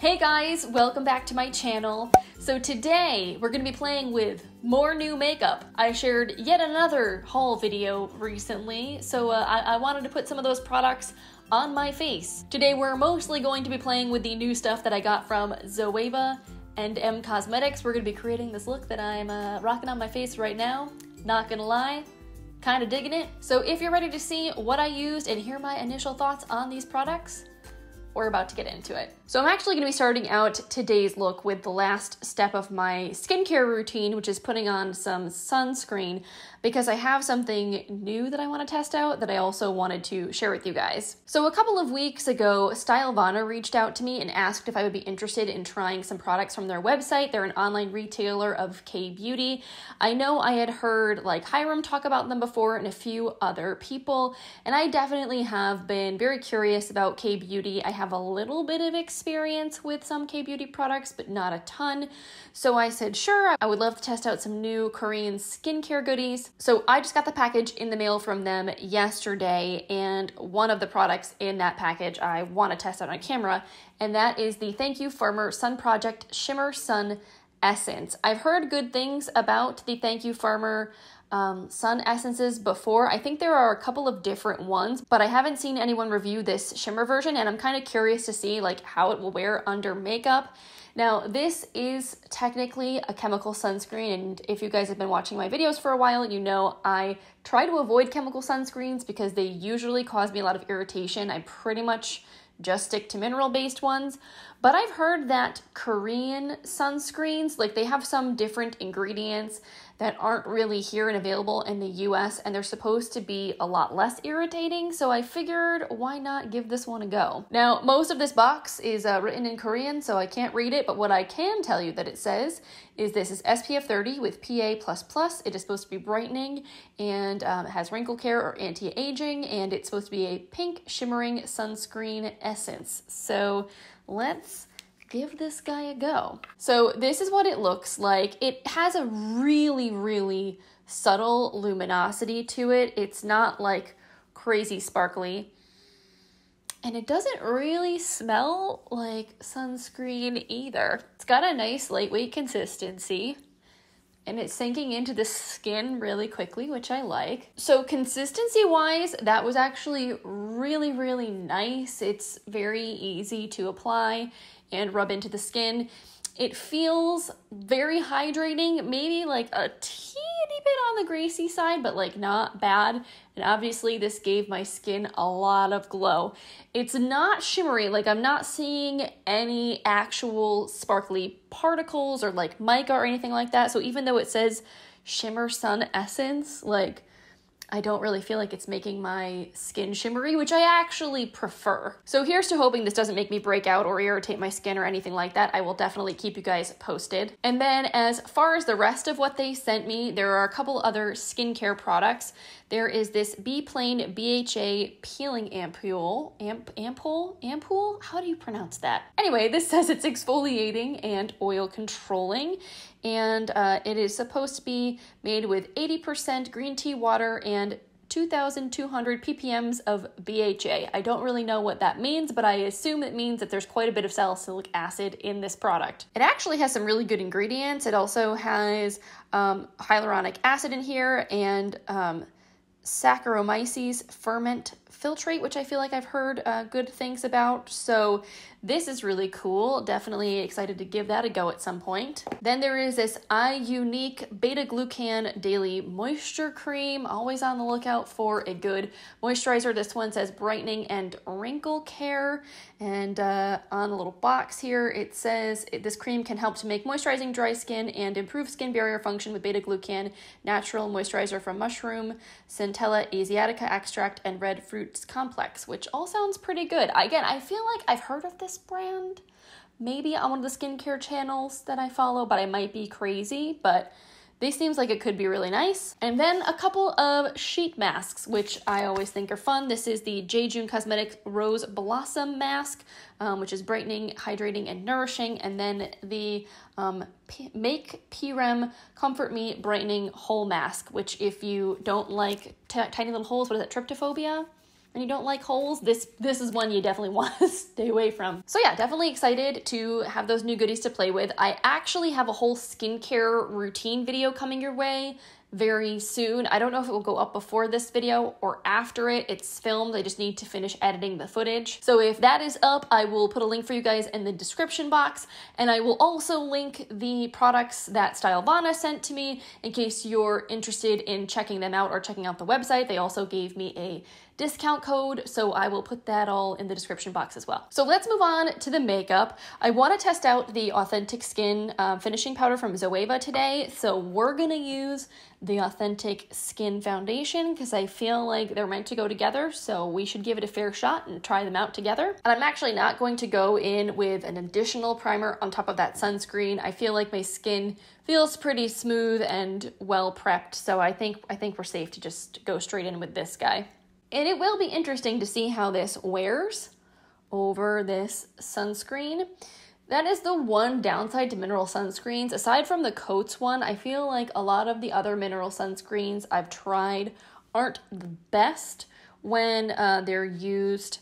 Hey guys, welcome back to my channel. So today we're going to be playing with more new makeup. I shared yet another haul video recently, so I wanted to put some of those products on my face. Today we're mostly going to be playing with the new stuff that I got from Zoeva and M Cosmetics. We're going to be creating this look that I'm rocking on my face right now. Not gonna lie, kind of digging it. So if you're ready to see what I used and hear my initial thoughts on these products, we're about to get into it. So I'm actually gonna be starting out today's look with the last step of my skincare routine, which is putting on some sunscreen, because I have something new that I wanna test out that I also wanted to share with you guys. So a couple of weeks ago, Stylevana reached out to me and asked if I would be interested in trying some products from their website. They're an online retailer of K-beauty. I know I had heard like Hiram talk about them before and a few other people, and I definitely have been very curious about K-beauty. I have a little bit of experience with some K-beauty products, but not a ton. So I said, sure, I would love to test out some new Korean skincare goodies. So I just got the package in the mail from them yesterday, and one of the products in that package I want to test out on camera, and that is the Thank You Firmer Sun Project Shimmer Sun Essence. I've heard good things about the Thank You Firmer sun essences before. I think there are a couple of different ones, but I haven't seen anyone review this shimmer version, and I'm kind of curious to see like how it will wear under makeup. Now, this is technically a chemical sunscreen, and if you guys have been watching my videos for a while, you know I try to avoid chemical sunscreens because they usually cause me a lot of irritation. I pretty much just stick to mineral-based ones, but I've heard that Korean sunscreens, like they have some different ingredients that aren't really here and available in the US, and they're supposed to be a lot less irritating, so I figured why not give this one a go. Now, most of this box is written in Korean, so I can't read it, but what I can tell you that it says is this is SPF 30 with PA++. It is supposed to be brightening and it has wrinkle care or anti-aging, and it's supposed to be a pink shimmering sunscreen essence. So let's give this guy a go. So this is what it looks like. It has a really subtle luminosity to it. It's not like crazy sparkly. And it doesn't really smell like sunscreen either. It's got a nice lightweight consistency, and it's sinking into the skin really quickly, which I like. So consistency-wise, that was actually really nice. It's very easy to apply and rub into the skin. It feels very hydrating, maybe like a teeny bit on the greasy side, but like not bad. And obviously this gave my skin a lot of glow. It's not shimmery, like I'm not seeing any actual sparkly particles or like mica or anything like that. So even though it says Shimmer Sun Essence, like I don't really feel like it's making my skin shimmery, which I actually prefer. So here's to hoping this doesn't make me break out or irritate my skin or anything like that. I will definitely keep you guys posted. And then as far as the rest of what they sent me, there are a couple other skincare products. There is this Be Plain BHA peeling ampoule. Ampoule? How do you pronounce that? Anyway, this says it's exfoliating and oil controlling, and it is supposed to be made with 80% green tea water and 2,200 ppms of BHA. I don't really know what that means, but I assume it means that there's quite a bit of salicylic acid in this product. It actually has some really good ingredients. It also has hyaluronic acid in here and Saccharomyces ferment filtrate, which I feel like I've heard good things about. So this is really cool. Definitely excited to give that a go at some point. Then there is this Unique Beta-Glucan Daily Moisture Cream. Always on the lookout for a good moisturizer. This one says brightening and wrinkle care. And on the little box here, it says this cream can help to make moisturizing dry skin and improve skin barrier function with beta-glucan, natural moisturizer from mushroom, centella asiatica extract, and red fruits complex, which all sounds pretty good. Again, I feel like I've heard of this brand, maybe on one of the skincare channels that I follow, but I might be crazy, but this seems like it could be really nice. And then a couple of sheet masks, which I always think are fun. This is the Bijou Cosmetics Rose Blossom Mask, which is brightening, hydrating, and nourishing. And then the Make PREM Comfort Me Brightening Hole Mask, which if you don't like tiny little holes, what is that, tryptophobia? and you don't like holes, this is one you definitely want to stay away from. So yeah, definitely excited to have those new goodies to play with. I actually have a whole skincare routine video coming your way very soon. I don't know if it will go up before this video or after it. It's filmed. I just need to finish editing the footage. So if that is up, I will put a link for you guys in the description box, and I will also link the products that Stylevana sent to me in case you're interested in checking them out or checking out the website. They also gave me a discount code, so I will put that all in the description box as well. So let's move on to the makeup. I want to test out the Authentic Skin finishing powder from Zoeva today, so we're gonna use the Authentic Skin foundation because I feel like they're meant to go together, so we should give it a fair shot and try them out together. And I'm actually not going to go in with an additional primer on top of that sunscreen. I feel like my skin feels pretty smooth and well prepped, so I think we're safe to just go straight in with this guy. And it will be interesting to see how this wears over this sunscreen. That is the one downside to mineral sunscreens. Aside from the Coats one, I feel like a lot of the other mineral sunscreens I've tried aren't the best when they're used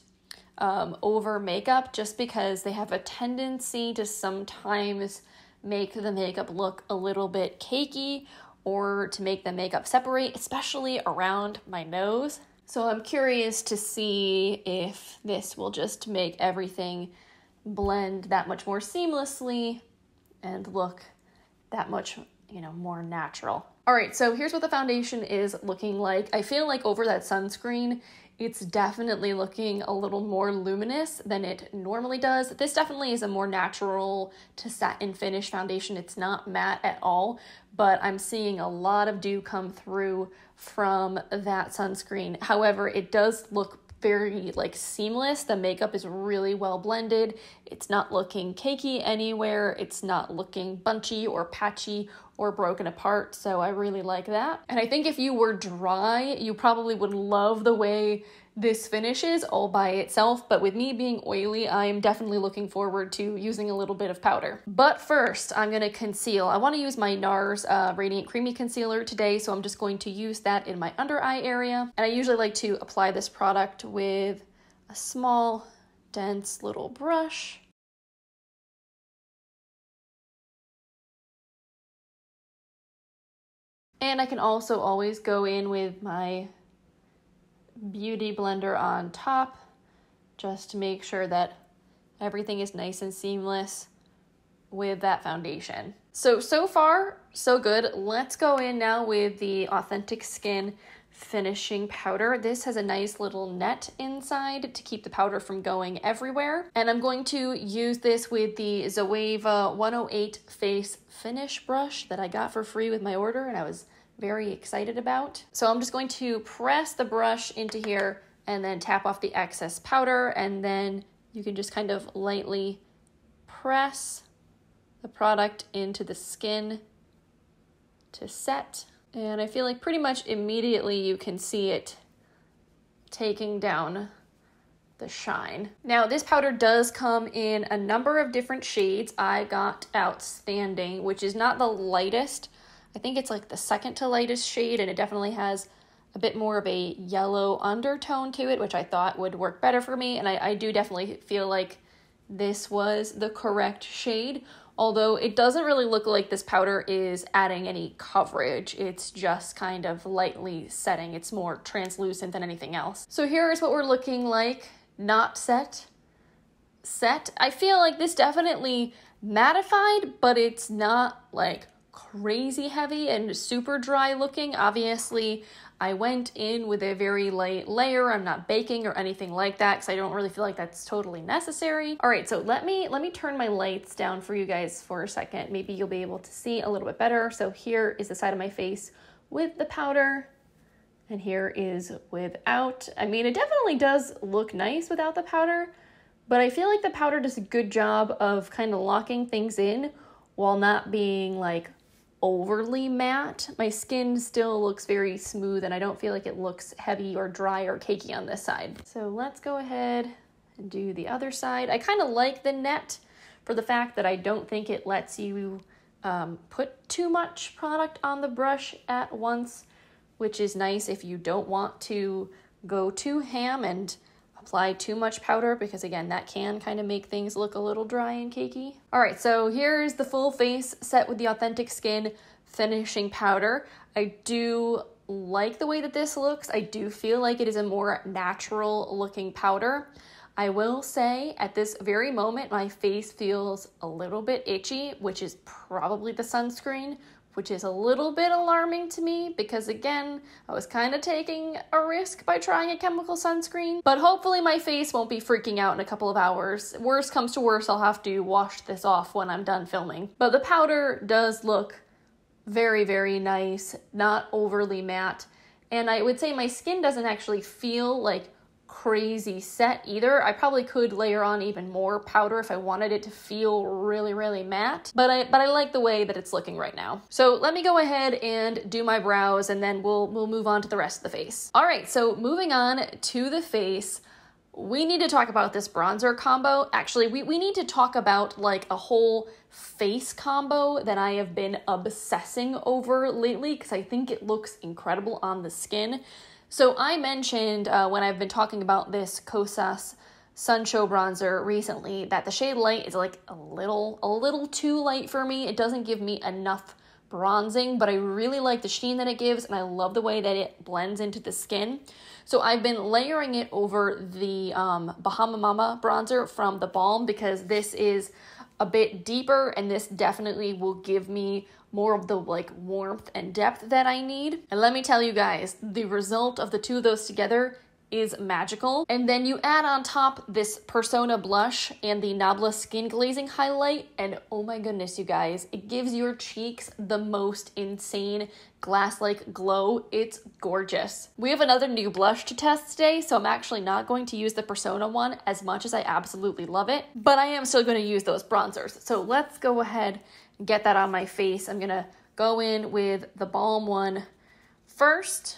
over makeup, just because they have a tendency to sometimes make the makeup look a little bit cakey or to make the makeup separate, especially around my nose. So I'm curious to see if this will just make everything blend that much more seamlessly and look that much, more natural. All right, so here's what the foundation is looking like. I feel like over that sunscreen, it's definitely looking a little more luminous than it normally does. This definitely is a more natural to satin finish foundation. It's not matte at all, but I'm seeing a lot of dew come through from that sunscreen. However, it does look very seamless. The makeup is really well blended. It's not looking cakey anywhere. It's not looking bunchy or patchy or broken apart. So I really like that. And I think if you were dry, you probably would love the way this finishes all by itself. But with me being oily, I am definitely looking forward to using a little bit of powder. But first, I'm gonna conceal. I wanna use my NARS Radiant Creamy Concealer today, so I'm just going to use that in my under eye area. And I usually like to apply this product with a small, dense little brush. And I can also always go in with my beauty blender on top just to make sure that everything is nice and seamless with that foundation. So far, so good. Let's go in now with the Authentic Skin finishing powder. This has a nice little net inside to keep the powder from going everywhere. And I'm going to use this with the Zoeva 108 Face Finish brush that I got for free with my order, and I was very excited about. So I'm just going to press the brush into here and then tap off the excess powder, and then you can just kind of lightly press the product into the skin to set. And I feel like pretty much immediately you can see it taking down the shine. Now this powder does come in a number of different shades. I got Outstanding, which is not the lightest. I think it's like the second to lightest shade, and it definitely has a bit more of a yellow undertone to it, which I thought would work better for me. And I do definitely feel like this was the correct shade, although it doesn't really look like this powder is adding any coverage. It's just kind of lightly setting. It's more translucent than anything else. So here is what we're looking like, not set. I feel like this definitely mattified, but it's not like crazy heavy and super dry looking. Obviously, I went in with a very light layer. I'm not baking or anything like that because I don't really feel like that's totally necessary. All right, so let me turn my lights down for you guys for a second. Maybe you'll be able to see a little bit better. So here is the side of my face with the powder, and here is without. I mean, it definitely does look nice without the powder, but I feel like the powder does a good job of kind of locking things in while not being like overly matte. My skin still looks very smooth, and I don't feel like it looks heavy or dry or cakey on this side. So let's go ahead and do the other side. I kind of like the net for the fact that I don't think it lets you put too much product on the brush at once, which is nice if you don't want to go too ham and apply too much powder, because again, that can kind of make things look a little dry and cakey. All right, so here's the full face set with the Authentic Skin finishing powder. I do like the way that this looks. I do feel like it is a more natural looking powder. I will say at this very moment, my face feels a little bit itchy, which is probably the sunscreen, which is a little bit alarming to me because again, I was kind of taking a risk by trying a chemical sunscreen, but hopefully my face won't be freaking out in a couple of hours. Worst comes to worst, I'll have to wash this off when I'm done filming. But the powder does look very, very nice, not overly matte. And I would say my skin doesn't actually feel like crazy set either. I probably could layer on even more powder if I wanted it to feel really, really matte, but I like the way that it's looking right now. So let me go ahead and do my brows and then we'll move on to the rest of the face. All right, so moving on to the face, we need to talk about this bronzer combo. Actually, we need to talk about like a whole face combo that I have been obsessing over lately because I think it looks incredible on the skin. So I mentioned when I've been talking about this Kosas Sun Show bronzer recently that the shade Light is like a little too light for me. It doesn't give me enough bronzing, but I really like the sheen that it gives and I love the way that it blends into the skin. So I've been layering it over the Bahama Mama bronzer from the Balm because this is a bit deeper and this definitely will give me more of the like warmth and depth that I need. And let me tell you guys, the result of the two of those together is magical. And then you add on top this Persona blush and the Nabla Skin Glazing highlight, and oh my goodness, you guys, it gives your cheeks the most insane glass-like glow. It's gorgeous. We have another new blush to test today, so I'm actually not going to use the Persona one as much as I absolutely love it, but I am still going to use those bronzers. So let's go ahead and get that on my face. I'm gonna go in with the Balm one first,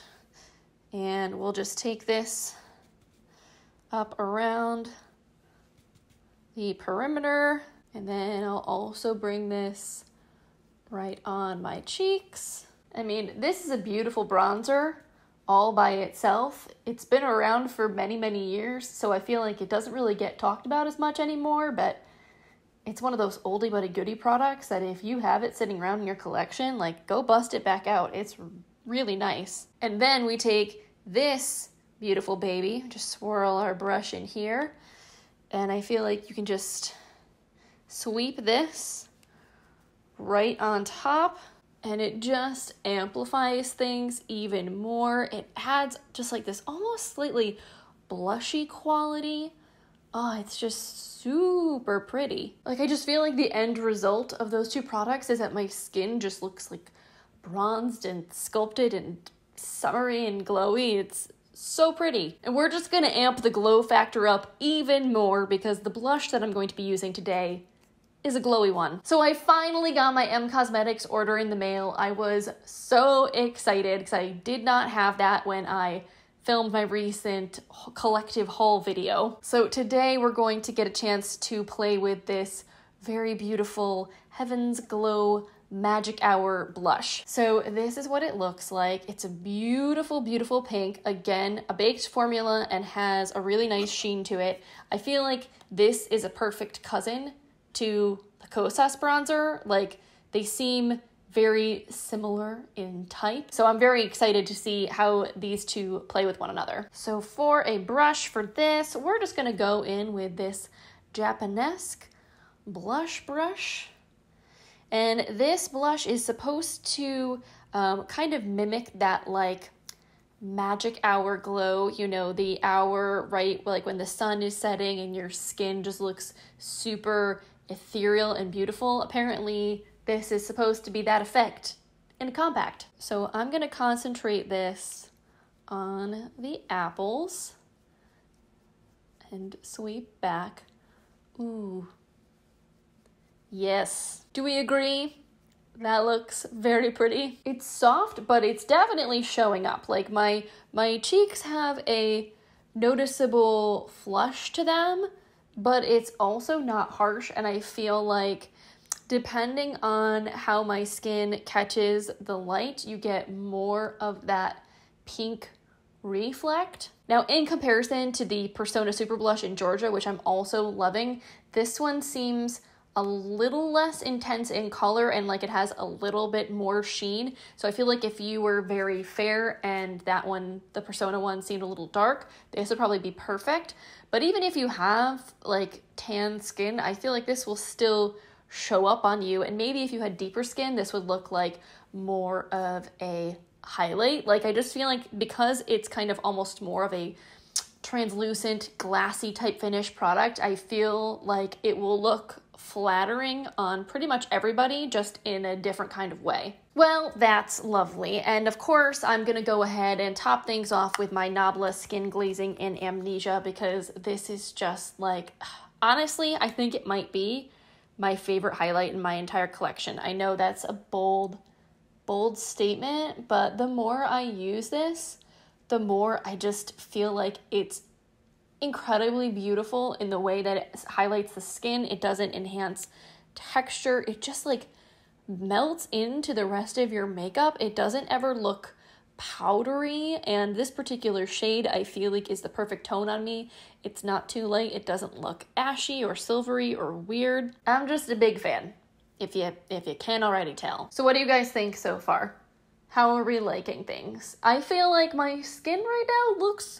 and we'll just take this up around the perimeter, and then I'll also bring this right on my cheeks. I mean, this is a beautiful bronzer all by itself. It's been around for many, many years, so I feel like it doesn't really get talked about as much anymore, but it's one of those oldie but a goodie products that if you have it sitting around in your collection, like go bust it back out. It's really nice. And then we take this beautiful baby, just swirl our brush in here, and I feel like you can just sweep this right on top and it just amplifies things even more. It adds just like this almost slightly blushy quality. Oh, it's just super pretty. Like I just feel like the end result of those two products is that my skin just looks like bronzed and sculpted and summery and glowy. It's so pretty. And we're just gonna amp the glow factor up even more because the blush that I'm going to be using today is a glowy one. So I finally got my M Cosmetics order in the mail. I was so excited because I did not have that when I filmed my recent collective haul video. So today we're going to get a chance to play with this very beautiful Heaven's Glow Magic Hour blush. So this is what it looks like. It's a beautiful, beautiful pink. Again, a baked formula and has a really nice sheen to it. I feel like this is a perfect cousin to the Kosas bronzer. Like they seem very similar in type. So I'm very excited to see how these two play with one another. So for a brush for this, we're just gonna go in with this Japanesque blush brush. And this blush is supposed to kind of mimic that like magic hour glow, you know, the hour, right? Like when the sun is setting and your skin just looks super ethereal and beautiful. Apparently, this is supposed to be that effect in a compact. So I'm gonna concentrate this on the apples and sweep back. Ooh. Yes. Do we agree? That looks very pretty. It's soft, but it's definitely showing up. Like my cheeks have a noticeable flush to them, but it's also not harsh, and I feel like depending on how my skin catches the light, you get more of that pink Reflect. Now, in comparison to the Persona Super Blush in Georgia, which I'm also loving, this one seems a little less intense in color and like it has a little bit more sheen. So I feel like if you were very fair and that one, the Persona one, seemed a little dark, this would probably be perfect. But even if you have like tan skin, I feel like this will still show up on you. And maybe if you had deeper skin, this would look like more of a highlight. Like, I just feel like because it's kind of almost more of a translucent, glassy type finish product, I feel like it will look flattering on pretty much everybody, just in a different kind of way. Well, that's lovely. And of course, I'm gonna go ahead and top things off with my Nabla Skin Glazing in Amnesia, because this is just like, honestly, I think it might be my favorite highlight in my entire collection. I know that's a bold statement, but the more I use this, the more I just feel like it's incredibly beautiful in the way that it highlights the skin. It doesn't enhance texture. It just like melts into the rest of your makeup. It doesn't ever look powdery, and this particular shade I feel like is the perfect tone on me. It's not too light. It doesn't look ashy or silvery or weird. I'm just a big fan, if you can't already tell. So what do you guys think so far? How are we liking things? I feel like my skin right now looks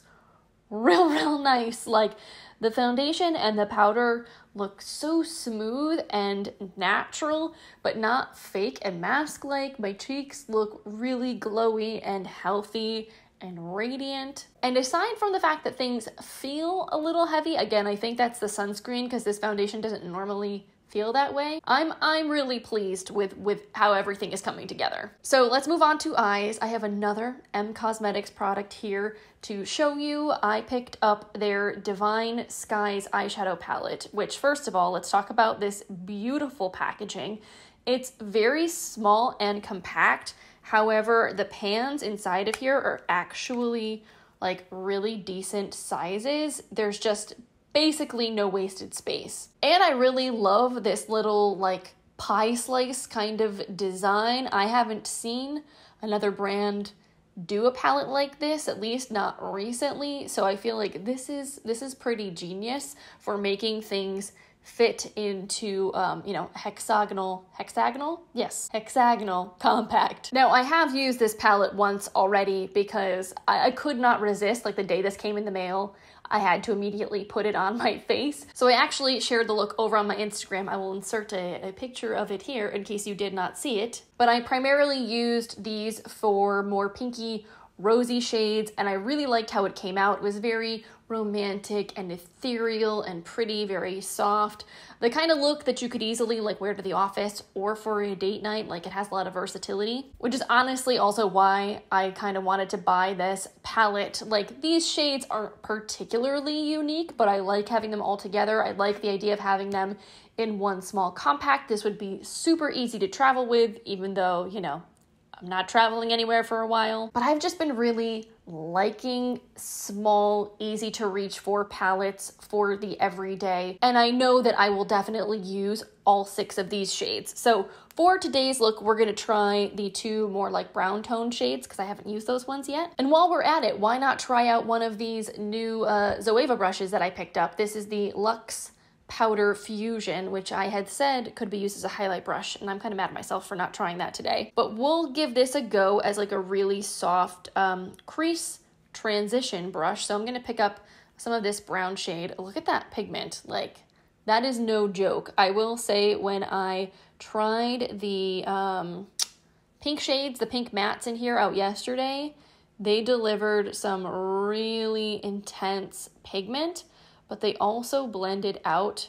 real nice. Like, the foundation and the powder look so smooth and natural, but not fake and mask-like. My cheeks look really glowy and healthy and radiant. And aside from the fact that things feel a little heavy, again, I think that's the sunscreen, because this foundation doesn't normally feel that way. I'm really pleased with how everything is coming together. So let's move on to eyes. I have another M Cosmetics product here to show you. I picked up their Divine Skies eyeshadow palette, which, first of all, let's talk about this beautiful packaging. It's very small and compact. However, the pans inside of here are actually like really decent sizes. There's just basically no wasted space. And I really love this little like pie slice kind of design. I haven't seen another brand do a palette like this, at least not recently. So I feel like this is pretty genius for making things fit into, hexagonal compact. Now, I have used this palette once already because I could not resist. Like, the day this came in the mail, I had to immediately put it on my face. So I actually shared the look over on my Instagram. I will insert a picture of it here in case you did not see it. But I primarily used these for more pinky, rosy shades, and I really liked how it came out. It was very romantic and ethereal and pretty, very soft. The kind of look that you could easily like wear to the office or for a date night. Like, it has a lot of versatility, which is honestly also why I kind of wanted to buy this palette. Like, these shades aren't particularly unique, but I like having them all together. I like the idea of having them in one small compact. This would be super easy to travel with, even though, I'm not traveling anywhere for a while. But I've just been really liking small, easy to reach for palettes for the everyday. And I know that I will definitely use all 6 of these shades. So for today's look, we're gonna try the 2 more like brown tone shades, because I haven't used those ones yet. And while we're at it, why not try out one of these new Zoeva brushes that I picked up? This is the Luxe Powder Fusion, which I had said could be used as a highlight brush, and I'm kind of mad at myself for not trying that today. But we'll give this a go as like a really soft crease transition brush. So I'm going to pick up some of this brown shade. Look at that pigment. Like, that is no joke. I will say, when I tried the pink shades, the pink mattes in here out yesterday, they delivered some really intense pigment, but they also blended out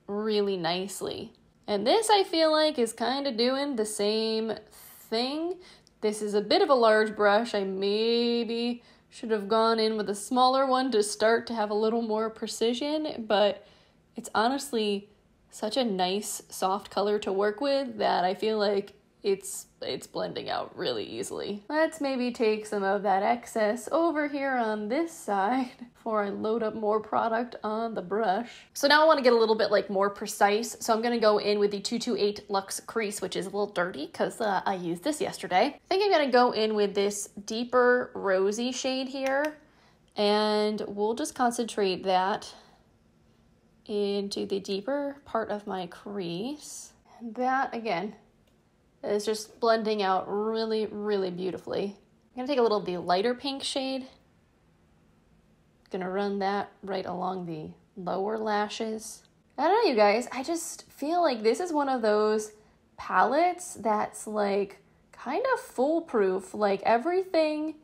really nicely. And this, I feel like, is kind of doing the same thing. This is a bit of a large brush. I maybe should have gone in with a smaller one to start to have a little more precision, but it's honestly such a nice soft color to work with that I feel like it's blending out really easily. Let's maybe take some of that excess over here on this side before I load up more product on the brush. So now I want to get a little bit like more precise. So I'm going to go in with the 228 Luxe Crease, which is a little dirty because I used this yesterday. I think I'm going to go in with this deeper rosy shade here, and we'll just concentrate that into the deeper part of my crease. And that, again, is just blending out really, really beautifully. I'm gonna take a little of the lighter pink shade. Gonna run that right along the lower lashes. I don't know, you guys, I just feel like this is one of those palettes that's like kind of foolproof. Like everything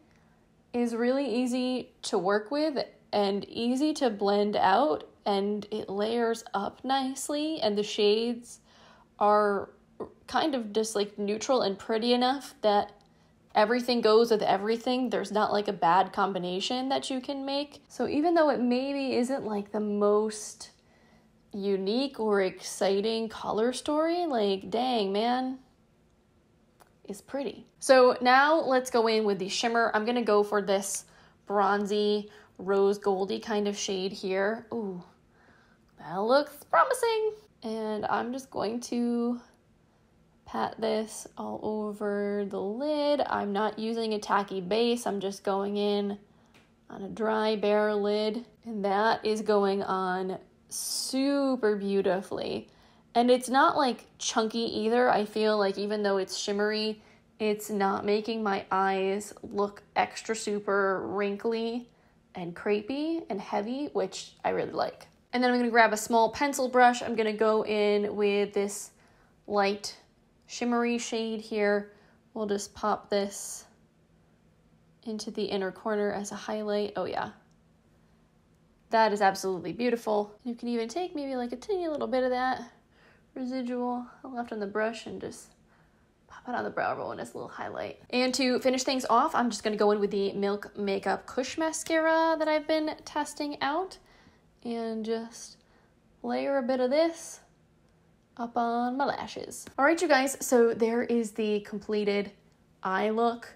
is really easy to work with and easy to blend out, and it layers up nicely, and the shades are kind of just like neutral and pretty enough that everything goes with everything. There's not like a bad combination that you can make. So even though it maybe isn't like the most unique or exciting color story, like dang man, it's pretty. So now let's go in with the shimmer. I'm gonna go for this bronzy rose goldy kind of shade here. Ooh, that looks promising. And I'm just going to pat this all over the lid. I'm not using a tacky base. I'm just going in on a dry, bare lid. And that is going on super beautifully. And it's not like chunky either. I feel like even though it's shimmery, it's not making my eyes look extra super wrinkly and crepey and heavy, which I really like. And then I'm gonna grab a small pencil brush. I'm gonna go in with this light shimmery shade here. We'll just pop this into the inner corner as a highlight. Oh yeah, that is absolutely beautiful. You can even take maybe like a teeny little bit of that residual left on the brush and just pop it on the brow roll in this little highlight. And to finish things off, I'm just gonna go in with the Milk Makeup Kush Mascara that I've been testing out, and just layer a bit of this up on my lashes. All right, you guys, so there is the completed eye look.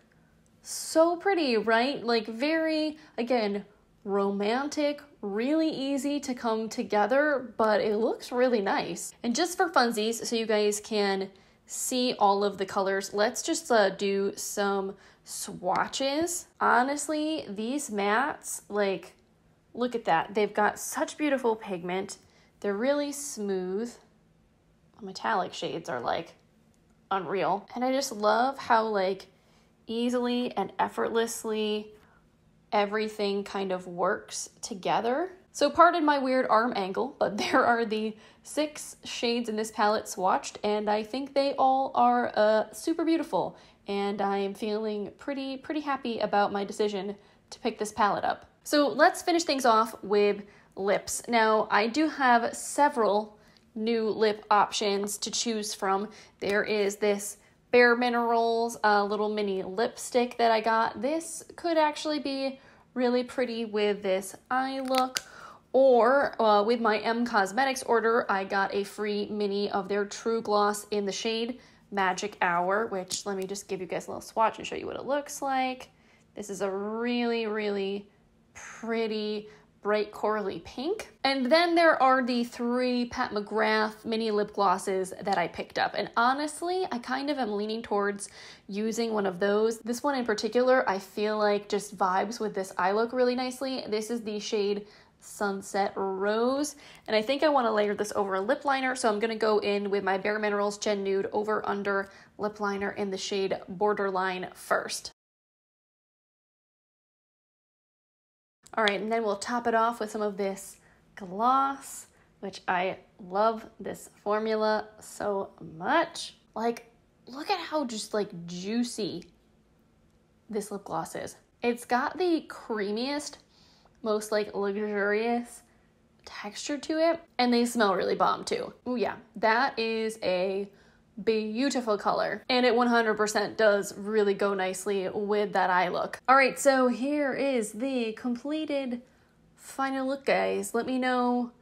So pretty, right? Like very, again, romantic, really easy to come together, but it looks really nice. And just for funsies, so you guys can see all of the colors, let's just do some swatches. Honestly, these mattes, like, look at that. They've got such beautiful pigment. They're really smooth. Metallic shades are like unreal. And I just love how like easily and effortlessly everything kind of works together. So pardon my weird arm angle, but there are the 6 shades in this palette swatched, and I think they all are super beautiful. And I am feeling pretty happy about my decision to pick this palette up. So let's finish things off with lips. Now I do have several new lip options to choose from. There is this Bare Minerals little mini lipstick that I got. This could actually be really pretty with this eye look, or with my M Cosmetics order, I got a free mini of their True Gloss in the shade Magic Hour, which let me just give you guys a little swatch and show you what it looks like. This is a really pretty bright corally pink. And then there are the 3 Pat McGrath mini lip glosses that I picked up. And honestly, I kind of am leaning towards using one of those. This one in particular, I feel like just vibes with this eye look really nicely. This is the shade Sunset Rose. And I think I want to layer this over a lip liner. So I'm going to go in with my Bare Minerals Gen Nude Over Under lip liner in the shade Borderline first. All right, and then we'll top it off with some of this gloss, which I love this formula so much. Like, look at how just like juicy this lip gloss is. It's got the creamiest, most like luxurious texture to it, and they smell really bomb too. Oh yeah, that is a beautiful color, and it 100% does really go nicely with that eye look. All right, so here is the completed final look, guys. Let me know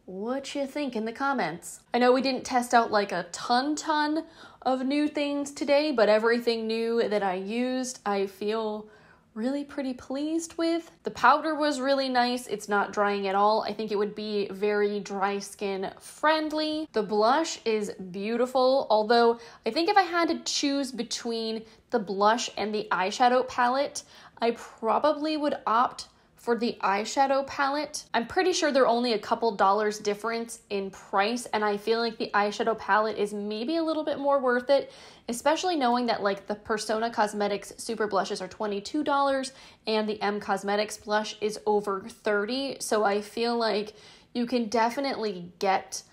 what you think in the comments. I know we didn't test out like a ton of new things today, but everything new that I used, I feel really pretty pleased with. The powder was really nice. It's not drying at all. I think it would be very dry skin friendly. The blush is beautiful, although I think if I had to choose between the blush and the eyeshadow palette, I probably would opt for the eyeshadow palette. I'm pretty sure they're only a couple dollars difference in price, and I feel like the eyeshadow palette is maybe a little bit more worth it, especially knowing that like the Persona Cosmetics super blushes are $22 and the M Cosmetics blush is over $30. So I feel like you can definitely get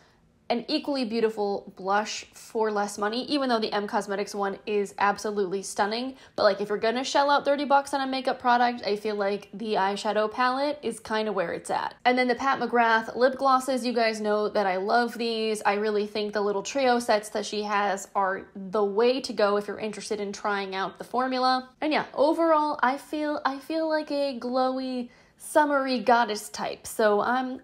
an equally beautiful blush for less money, even though the M Cosmetics one is absolutely stunning. But like if you're gonna shell out 30 bucks on a makeup product, I feel like the eyeshadow palette is kind of where it's at. And then the Pat McGrath lip glosses, you guys know that I love these. I really think the little trio sets that she has are the way to go if you're interested in trying out the formula. And yeah, overall, I feel like a glowy, summery goddess type, so I'm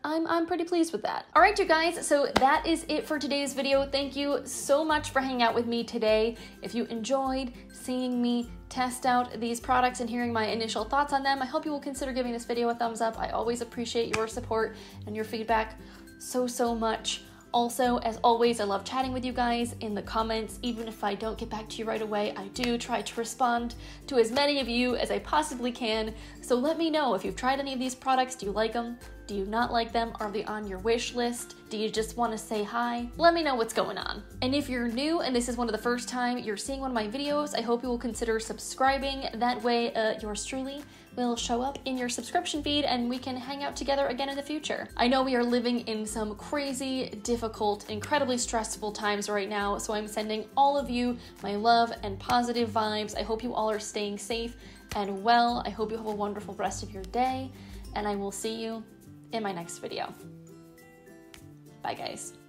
pretty pleased with that. All right, you guys, so that is it for today's video. Thank you so much for hanging out with me today. If you enjoyed seeing me test out these products and hearing my initial thoughts on them, I hope you will consider giving this video a thumbs up. I always appreciate your support and your feedback so much. Also, as always, I love chatting with you guys in the comments. Even if I don't get back to you right away, I do try to respond to as many of you as I possibly can. So let me know if you've tried any of these products. Do you like them? Do you not like them? Are they on your wish list? Do you just want to say hi? Let me know what's going on. And if you're new and this is one of the first time you're seeing one of my videos, I hope you will consider subscribing. That way, yours truly will show up in your subscription feed and we can hang out together again in the future. I know we are living in some crazy, difficult, incredibly stressful times right now, so I'm sending all of you my love and positive vibes. I hope you all are staying safe and well. I hope you have a wonderful rest of your day, and I will see you in my next video. Bye, guys.